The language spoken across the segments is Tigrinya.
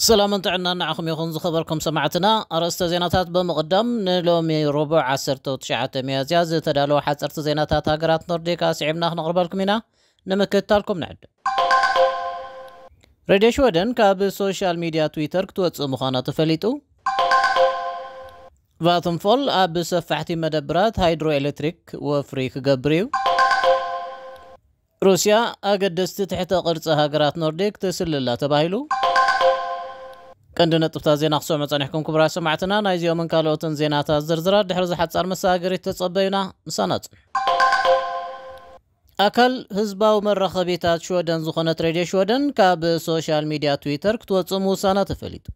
سلام انتعنا نعخم يخون خبركم سمعتنا أرست زيناتات بمقدم نلومي ربع عسرتو تشعة ميازياز تدالو حسرت زيناتات هاقرات نورديكا سعبنا نقرب لكم هنا نمكتالكم نعد راديو شودن كاب سوشيال ميديا تويتر كتوتس مخانات فليتو فاتنفول أب سفحتي مدبرات هيدرو إلكتريك وفريك قبريو روسيا أقدست تحت قرص هاقرات نورديك تسل الله تباهلو كندنا طبتا زينا خصو مصانحكم كبرى سمعتنا نايزيو من كالوتن زيناتا زرزرات دحر حصار مساغري تصبينا مسانات أكل هزباو مرخبيتات شودن زخونت راديو شودن كاب سوشيال ميديا تويتر كتوصمو سانات فليت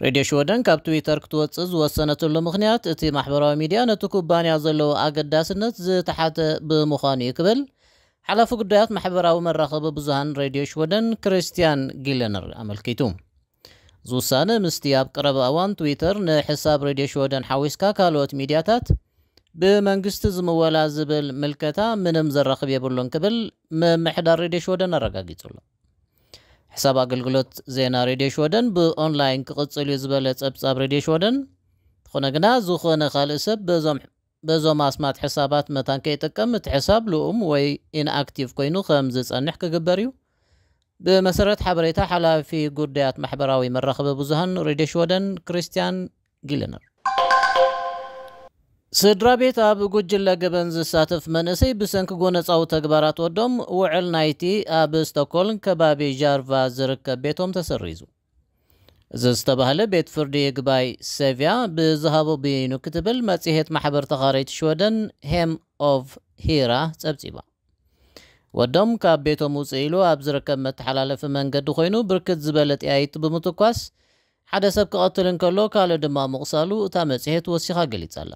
راديو شودن كاب تويتر كتوصز وسنت له مخنيات اتي محبراوي ميديا نتو كوبانيا زلو اقداسنت تحت بمخاني قبل حلف قديات محبراوي مرخب بزهان راديو شودن كريستيان جيلنر عملكيتوم زوسانه مستياب قرب اوان تويتر نحساب راديو شودن حويسكا كالوت ميدياتات بمنجست زمولا زبل ملكتا منم زرخب يبلون قبل محدار راديو شودن رقاقيتولا حساب اقلقلوت زينا راديو شودن بأونلاين كقصلو زبلت ابصاب راديو شودن خونقنا زوخونا خالسب بزوم اسمات حسابات متان كيتقم حساب لوم وي ان اكتيف كوينو خمزص انح كغبريو بمسرت حبريتا حلافي قديات محبراوي مرخب بزهن راديو شودن كريستيان جيلنر سدرا بيت اب ጉጅለ ገበን ዝሳተፍ መንእሰይ ብሰንኪ ጎነፃው ተግባራት ወዶም ውዕል ናይቲ ኣብ ስቶክሆልም ከባቢ ጃርቫ ዝርከብ ቤቶም ተሰሪዙ ዝተባህለ ቤት ፍርዲ ይግባይ ሴቪያ ብዝሃቦ ብይኑ ክትብል መጽሔት ማሕበር ተኻረይቲ ሽወደን ሄም ኦፍ ሂራ ጸብጺባ ወዶም ካብ ቤቶም ውፅኢሉ ኣብ ዝርከብ መተሓላለፊ መንገዲ ኮይኑ ብርክት ዝበለ ጥያይት ብምትኳስ ሓደ ሰብ ክቐትል እንከሎ ካልእ ድማ ምቕሳሉ እታ መጽሔት ወሲኻ ገሊጻላ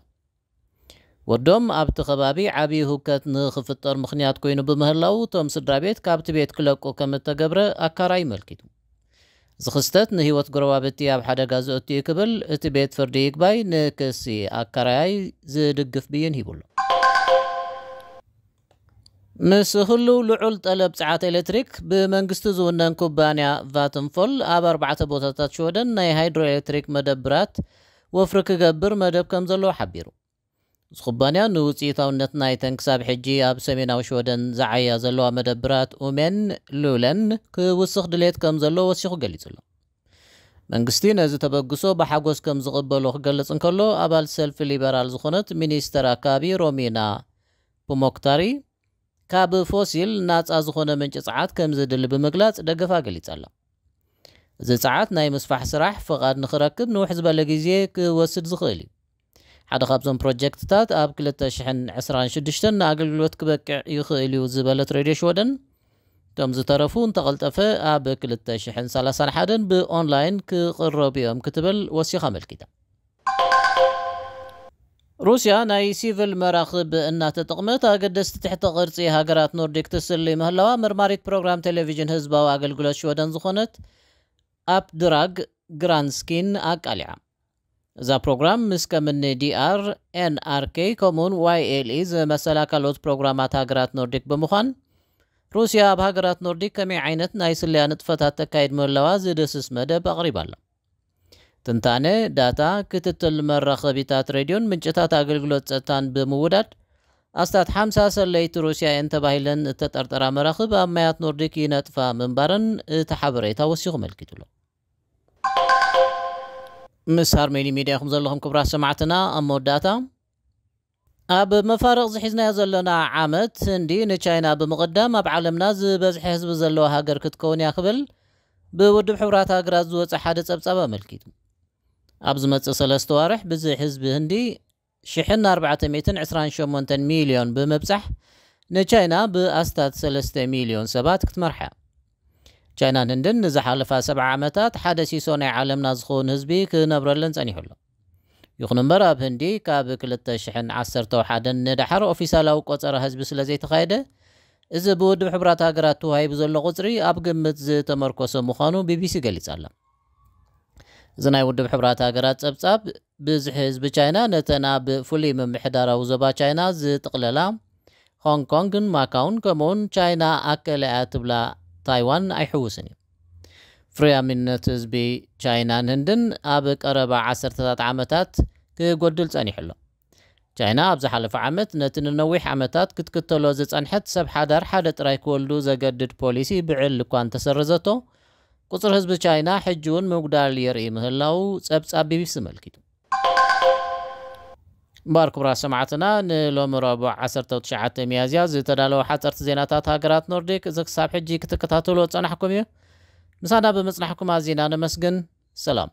ወዶም ኣብቲ ከባቢ ዓብዪ ሁከት ንኽፍጠር ምኽንያት ኮይኑ ብምህላው ቶም ስድራ ቤት ካብቲ ቤት ክለቁ ከም እተገብረ ኣካራይ መልኪቱ ዝኽስተት ንህይወት ጎረባብቲ ኣብ ሓደጋ ዘእትዩ ክብል እቲ ቤት ፍርዲ ይግባይ ንክሲ ኣካራይ ዝድግፍ ብይን ሂቡሎ ምስ ህሉ ልዑል ጠለብ ፀዓት ኤሌክትሪክ ብመንግስቲ ዝውነን ኩባንያ ቫትንፎል ኣብ 4 ቦታታት ሽወደን ናይ ሃይድሮ ኤሌክትሪክ መደብራት ወፍሪ ክገብር መደብ ከም ዘለዎ ሓቢሩ ዝኩባንያ ንውፅኢታውነት ናይተን ክሳብ ሕጂ ኣብ ሰሜናዊ ሽወደን ዝዓያ ዘለዋ መደብራት ኡሜን ሉለን ክውስኽ ድሌት ከም ዘለዎ ወሲኹ ገሊጹሎ መንግስቲ ነዚ ተበግሶ ብሓጎስ ከም ዝቕበሎ ክገልጽ እንከሎ ኣባል ሰልፊ ሊበራል ዝኾነት ሚኒስተር ኣካባቢ ሮሚና ፑሞክታሪ ካብ ፎሲል ናፃ ዝኾነ ምንጭ ፀዓት ከም ዝድሊ ብምግላጽ ደገፋ ገሊጻላ እዚ ፀዓት ናይ ምስፋሕ ስራሕ ፍቓድ ንኽረክብ ንውሕ ዝበለ ግዜ ክወስድ ዝኽእል እዩ ሓደ ካብዞም ፕሮጀክትታት ኣብ 2026 ንኣገልግሎት ክበቅዕ ይኽእል እዩ ዝበለት ሬድዮ ሽወደን እቶም ዝተረፉ እንተቐልጠፈ ኣብ 2031 ብኦንላይን ክቕረቡ እዮም ክትብል ወሲኻ መልኪታ ሩስያ ናይ ሲቪል መራኽብ እናተጠቕመት ኣገደስቲ ትሕተ ቅርፂ ሃገራት ኖርዲክ ትስሊ ምህላዋ መርማሪት ፕሮግራም ቴሌቪዥን ህዝባዊ ኣገልግሎት ሽወደን ዝኾነት ኣፕ ድራግ ግራንስኪን ኣቃሊዓ እዛ ፕሮግራም ምስ ከምኒ ዲአር ኤንአርኬ ከምኡን ዋይኤልኢ ዝመሰላ ካልኦት ፕሮግራማት ሃገራት ኖርዲክ ብምዃን ሩስያ ኣብ ሃገራት ኖርዲክ ከመይ ዓይነት ናይ ስልያ ንጥፈታት ተካይድ ምህላዋ ዝድስስ መደብ ኣቕሪባላ ትንታነ ዳታ ክትትል መራኸቢታት ሬድዮን ምንጭታት ኣገልግሎት ፀጥታን ብምውዳድ ኣስታት 50 ሰለይቲ ሩስያ እየን ተባሂለን እተጠርጠራ መራኽብ ኣብ ማያት ኖርዲክ ይነጥፋ ምንባረን እቲ ሓበሬታ ወሲኹ መልኪቱሎ ምስ ሃርሜኒ ሚድያ ኹም ዘለኹም ክብራት ሰማዕትና ኣብ መወዳእታ ኣብ መፋርቕ ዝሒዝናዮ ዘለና ዓመት ህንዲ ንቻይና ብምቕዳም ኣብ ዓለምና ዝበዝሐ ህዝቢ ዘለዎ ሃገር ክትከውን እያ ክብል ብውድብ ሕቡራት ሃገራት ዝወፀ ሓደ ፀብጻብ ኣመልኪቱ ኣብ ዝመፅእ 3 ዋርሕ ብዚ ህዝቢ ህንዲ 1428 ሚልዮን ብምብፃሕ ንቻይና ብኣስታት 3 ሚልዮን ሰባት ክትመርሓ ቻይና ህንድን ንዝሓለፋ 7 ዓመታት ሓደ ሲሶ ናይ ዓለምና ዝኸውን ህዝቢ ክነብረለን ፀኒሑሎ ይኹን እምበር ኣብ ህንዲ ካብ 2011 ንድሓር ኦፊሳላዊ ቆፀራ ህዝቢ ስለ ዘይተኻየደ እዚ ብውድብ ሕቡራት ሃገራት ተዋሂቡ ዘሎ ቁፅሪ ኣብ ግምት ዝተመርኮሰ ምዃኑ ቢቢሲ ገሊጻላ እዚ ናይ ውድብ ሕቡራት ሃገራት ፀብጻብ ብዝሒ ህዝቢ ቻይና ነተን ኣብ ፍሉይ ምምሕዳራዊ ዞባ ቻይና ዝጥቕለላ ሆንግ ኮንግን ማካውን ከምኡውን ቻይና ኣከለ እያ ትብላ ታይዋን ኣይሕውስን እዩ ፍርያምነት ህዝቢ ቻይናን ህንድን ኣብ ቀረባ 10 ዓመታት ክጎድል ጸኒሕሎ ቻይና ኣብ ዝሓለፈ ዓመት ነቲ ንነዊሕ ዓመታት ክትክተሎ ዝጸንሐት ሰብ ሓዳር ሓደ ጥራይ ክወልዱ ዘገድድ ፖሊሲ ብዕል እኳ እንተሰርዘቶ ቁጽር ህዝቢ ቻይና ሕጂ እውን ምጉዳል የርኢ ምህላው ጸብጻብ ቢቢሲ መልኪቱ ክቡራት ሰማዕትና ንሎሚ ረቡዕ 19 ሚያዝያ ዝተዳለወ ሓጸርቲ ዜናታት ሃገራት ኖርዲክ እዚ ክሳብ ሕጂ ክትከታተሉ ጸናሕኩም እዩ ምሳና ብምጽናሕኩም ኣዝና ነመስግን ሰላም